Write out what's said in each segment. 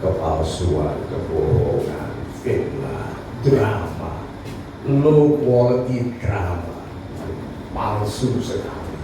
kepalsuan, kebohongan, fitnah, drama, low quality drama, palsu sekali,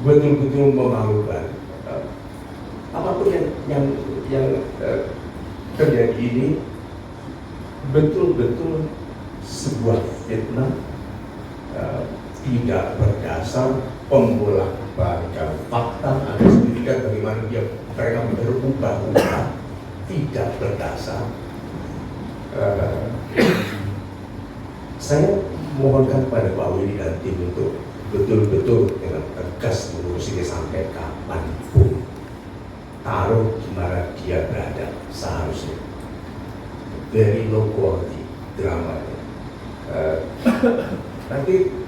betul-betul memalukan. Apapun yang terjadi ini betul-betul sebuah fitnah, tidak berdasar, pembolak-balikan fakta. Anda sendiri kan bagaimana mereka berubah-ubah, tidak berdasar. Saya mohonkan pada Pak Willy dan tim untuk betul-betul dengan tegas mengurus ini sampai kapanpun, taruh di mana dia berada seharusnya. Very low quality drama.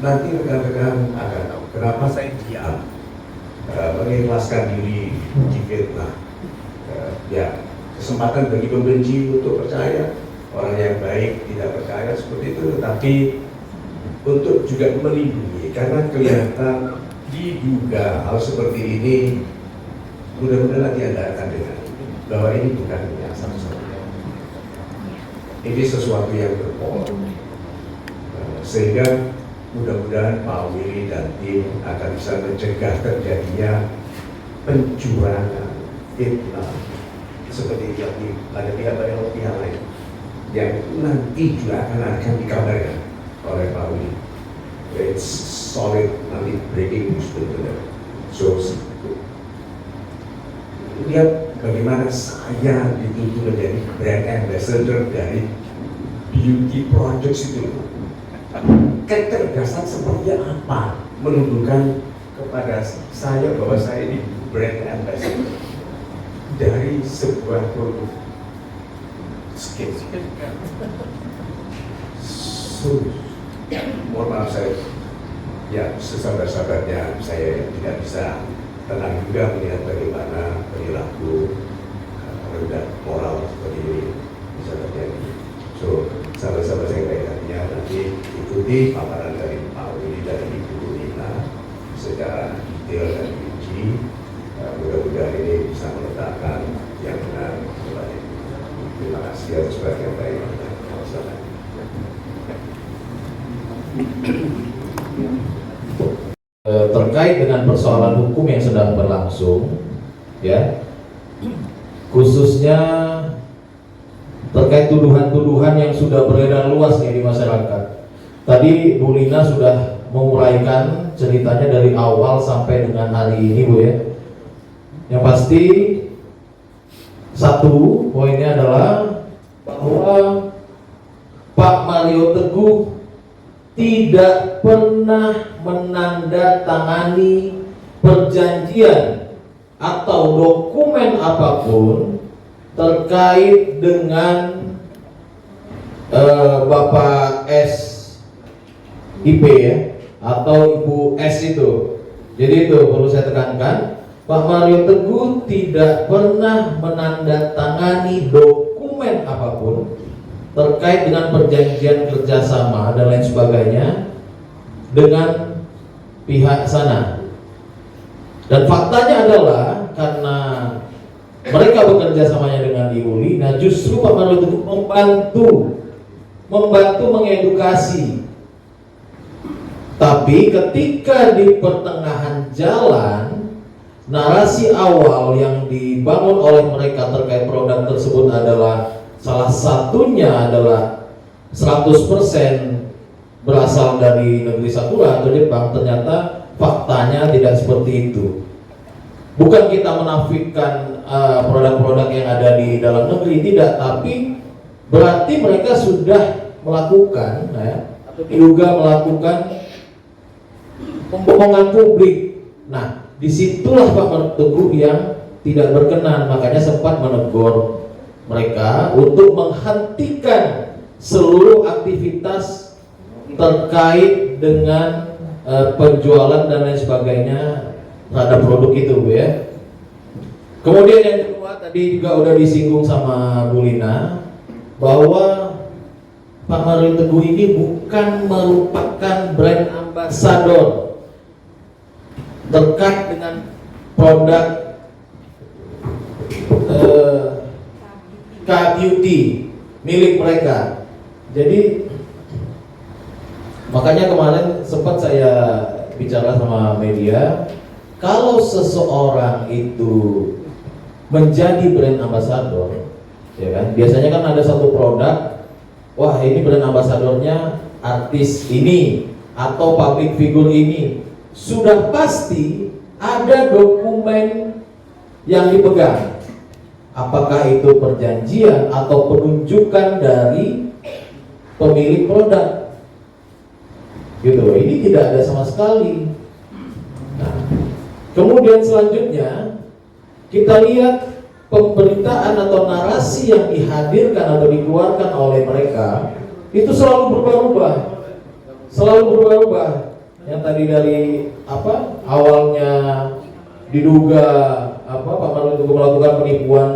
Nanti rekan-rekan akan tahu kenapa saya diam, mengikhlaskan diri di fitnah. Ya, kesempatan bagi pembenci untuk percaya, orang yang baik tidak percaya seperti itu, tetapi untuk juga melindungi, karena kelihatan diduga hal seperti ini. Mudah-mudahan nanti Anda akan dengar bahwa ini bukan yang satu-satunya. Ini sesuatu yang berpola, sehingga mudah-mudahan Pak Willy dan tim akan bisa mencegah terjadinya pencurangan, fitnah seperti yang pada pihak lain yang nanti juga akan dikabarkan oleh Pak Willy. It's solid, nanti breaking news betul-betul. So lihat bagaimana saya dituntut menjadi brand ambassador dari beauty products itu. Kecerdasan seperti apa menunjukkan kepada saya bahwa saya ini brand ambassador dari sebuah produk skin. So, mohon maaf saya, ya sesabar-sabarnya saya tidak bisa tenang juga melihat bagaimana perilaku rendah moral seperti ini bisa terjadi. So, sahabat-sahabat saya baik hatinya, nanti ikuti paparan dari Pak Willy dan Ibu Nina secara detail dan rinci. Mudah-mudahan ini bisa meletakkan yang benar kembali. Terima kasih atas perhatian baik. Terkait dengan persoalan hukum yang sedang berlangsung, ya, khususnya terkait tuduhan-tuduhan yang sudah beredar luas nih di masyarakat. Tadi Bu Lina sudah menguraikan ceritanya dari awal sampai dengan hari ini, Bu, ya. Yang pasti satu poinnya adalah bahwa Pak Mario Teguh tidak pernah menandatangani perjanjian atau dokumen apapun terkait dengan Bapak S IP, ya, atau Ibu S itu. Jadi itu perlu saya tekankan, Pak Mario Teguh tidak pernah menandatangani dokumen apapun terkait dengan perjanjian kerjasama dan lain sebagainya dengan pihak sana. Dan faktanya adalah karena mereka bekerja samanya dengan Ibu Lina, justru Pak Mario Teguh membantu mengedukasi. Tapi ketika di pertengahan jalan, narasi awal yang dibangun oleh mereka terkait produk tersebut adalah salah satunya adalah 100% berasal dari negeri Sakura atau Jepang. Ternyata faktanya tidak seperti itu. Bukan kita menafikan produk-produk yang ada di dalam negeri, tidak, tapi berarti mereka sudah melakukan, ya, atau diduga melakukan pembohongan publik. Nah, disitulah Pak Mario Teguh yang tidak berkenan, makanya sempat menegur mereka untuk menghentikan seluruh aktivitas terkait dengan penjualan dan lain sebagainya terhadap produk itu, Bu, ya. Kemudian yang kedua tadi juga udah disinggung sama Bu Lina bahwa Pak Mario Teguh ini bukan merupakan brand ambassador terkait dengan produk K-Beauty milik mereka. Jadi makanya kemarin sempat saya bicara sama media, kalau seseorang itu menjadi brand ambassador, ya kan, biasanya kan ada satu produk, wah ini brand ambassadornya artis ini atau public figure ini, sudah pasti ada dokumen yang dipegang, apakah itu perjanjian atau penunjukan dari pemilik produk, gitu. Ini tidak ada sama sekali. Nah, kemudian selanjutnya kita lihat pemberitaan atau narasi yang dihadirkan atau dikeluarkan oleh mereka itu selalu berubah-ubah, Yang tadi dari awalnya diduga Pak Maruli Teguh melakukan penipuan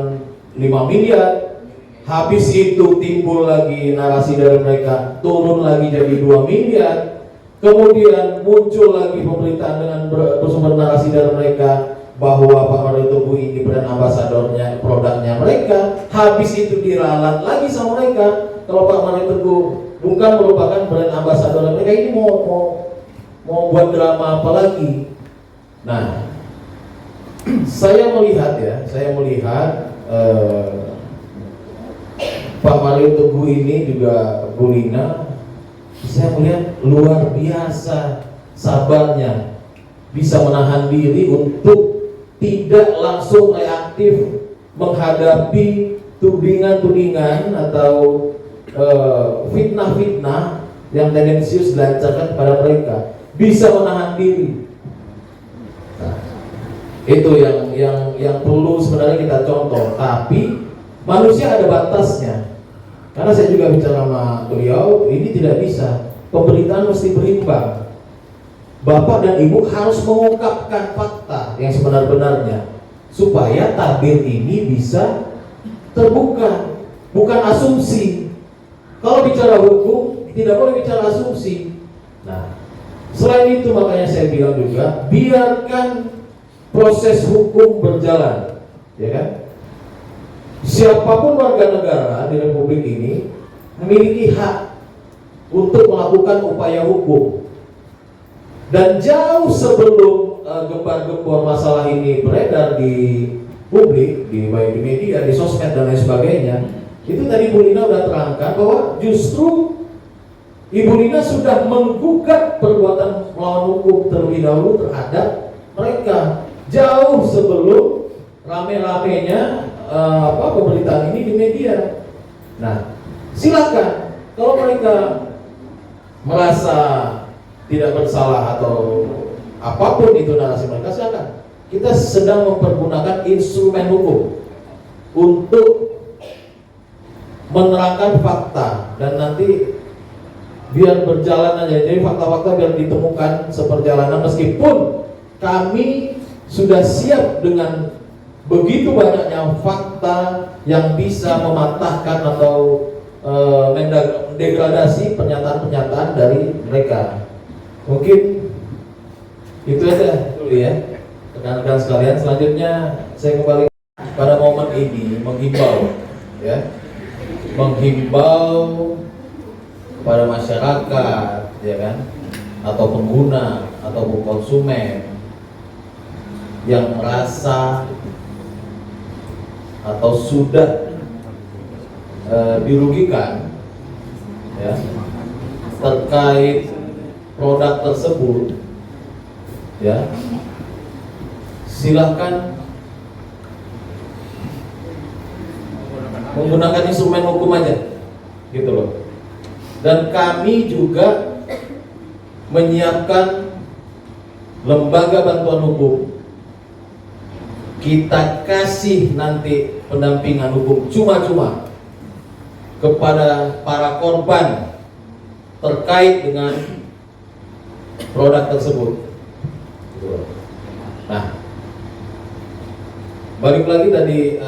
5 miliar, habis itu timbul lagi narasi dari mereka turun lagi jadi 2 miliar, kemudian muncul lagi pemberitaan dengan bersumber narasi dari mereka bahwa Pak Maruli Teguh ini brand ambasadornya, produknya mereka, habis itu diralat lagi sama mereka kalau Pak Maruli Teguh bukan merupakan brand ambasador mereka, ini mau buat drama apa lagi. Nah, saya melihat Pak Maruli Teguh ini juga Bu Lina, saya melihat luar biasa sabarnya, bisa menahan diri untuk tidak langsung reaktif menghadapi tudingan-tudingan atau fitnah-fitnah yang tendensius dilancarkan kepada mereka, bisa menahan diri. Nah, itu yang perlu sebenarnya kita contoh. Tapi manusia ada batasnya. Karena saya juga bicara sama beliau, ini tidak bisa. Pemberitaan mesti berimbang. Bapak dan Ibu harus mengungkapkan fakta yang sebenar-benarnya supaya tabir ini bisa terbuka, bukan asumsi. Kalau bicara hukum tidak boleh bicara asumsi. Nah, selain itu makanya saya bilang juga biarkan proses hukum berjalan, ya kan? Siapapun warga negara di Republik ini memiliki hak untuk melakukan upaya hukum. Dan jauh sebelum gembar-gembor masalah ini beredar di publik, baik di media, di sosmed dan lain sebagainya, itu tadi Bu Lina sudah terangkan bahwa justru Ibu Lina sudah menggugat perbuatan melawan hukum terlebih dahulu terhadap mereka jauh sebelum rame-ramenya pemberitaan ini di media. Nah, silakan kalau mereka merasa tidak bersalah atau apapun itu narasi mereka, silakan. Kita sedang mempergunakan instrumen hukum untuk menerangkan fakta dan nanti biar berjalan aja. Jadi fakta-fakta biar ditemukan seperjalanan, meskipun kami sudah siap dengan begitu banyaknya fakta yang bisa mematahkan atau mendegradasi pernyataan-pernyataan dari mereka. Mungkin itu aja dulu ya, rekan-rekan sekalian. Selanjutnya saya kembali pada momen ini menghimbau kepada masyarakat, ya kan, atau pengguna atau konsumen yang merasa atau sudah dirugikan, ya, terkait produk tersebut, ya, silahkan menggunakan instrumen hukum aja, gitu loh. Dan kami juga menyiapkan lembaga bantuan hukum. Kita kasih nanti pendampingan hukum cuma-cuma kepada para korban terkait dengan produk tersebut. Nah, balik lagi tadi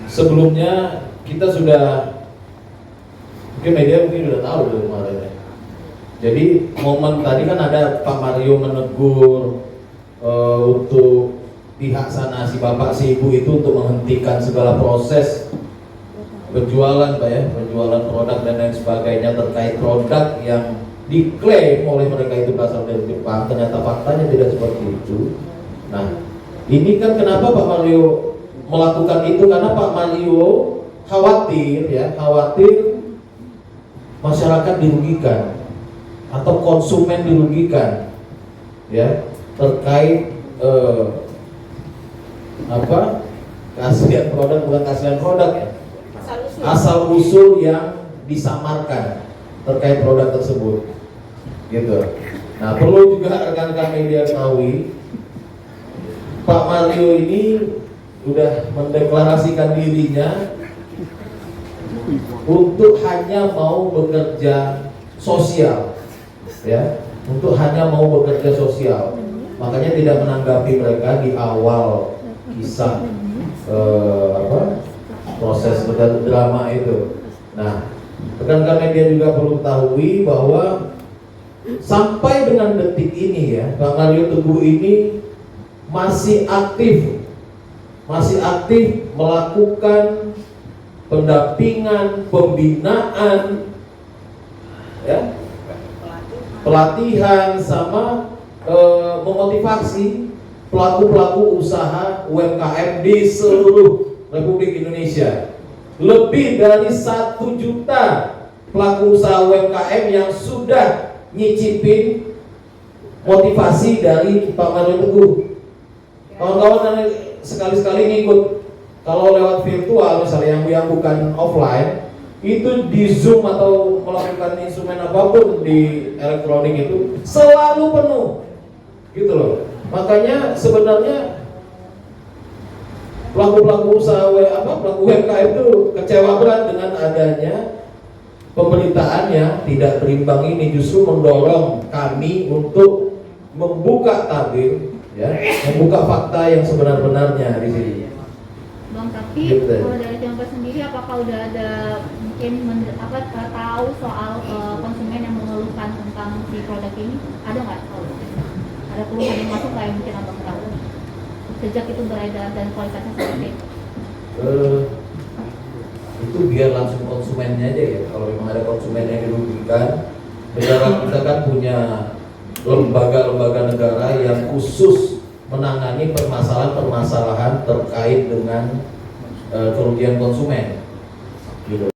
sebelumnya kita sudah, mungkin media sudah tahu dari kemarin ya. Jadi momen tadi kan ada Pak Mario menegur untuk pihak sana, si bapak si ibu itu untuk menghentikan segala proses penjualan Pak ya, penjualan produk dan lain sebagainya terkait produk yang diklaim oleh mereka itu berasal dari Jepang, ternyata faktanya tidak seperti itu. Nah, ini kan kenapa Pak Mario melakukan itu, karena Pak Mario khawatir ya, khawatir masyarakat dirugikan atau konsumen dirugikan ya, terkait keaslian produk, bukan keaslian produk ya, asal usul yang disamarkan terkait produk tersebut gitu. Nah, perlu juga rekan-rekan media ketahui, Pak Mario ini sudah mendeklarasikan dirinya untuk hanya mau bekerja sosial ya, untuk hanya mau bekerja sosial. Makanya tidak menanggapi mereka di awal kisah proses drama itu. Nah, rekan-rekan media juga perlu ketahui bahwa sampai dengan detik ini ya, Pak Mario Teguh ini masih aktif melakukan pendampingan, pembinaan, ya, pelatihan sama memotivasi pelaku-pelaku usaha UMKM di seluruh Republik Indonesia. Lebih dari 1 juta pelaku usaha UMKM yang sudah nyicipin motivasi dari Pak Mario Teguh. Kawan-kawan sekali-sekali ngikut, kalau lewat virtual misalnya yang bukan offline, itu di Zoom atau melakukan instrumen apapun di elektronik itu selalu penuh gitu loh. Makanya sebenarnya pelaku-pelaku usaha pelaku UMKM itu kecewa berat dengan adanya pemberitaan yang tidak berimbang ini, justru mendorong kami untuk membuka tabir ya, membuka fakta yang sebenar-benarnya di sini. Bang, tapi gitu. kalau dari Tiongkok sendiri apakah udah ada mungkin tahu soal konsumen yang mengeluhkan tentang si produk ini? Ada nggak tahu? Ada keluhan yang masuk kayak mungkin abang tahu sejak itu beredar dan kualitasnya seperti itu? Itu biar langsung konsumennya aja ya. Kalau memang ada konsumen yang dirugikan, negara kita kan punya lembaga-lembaga negara yang khusus menangani permasalahan-permasalahan terkait dengan kerugian konsumen gitu.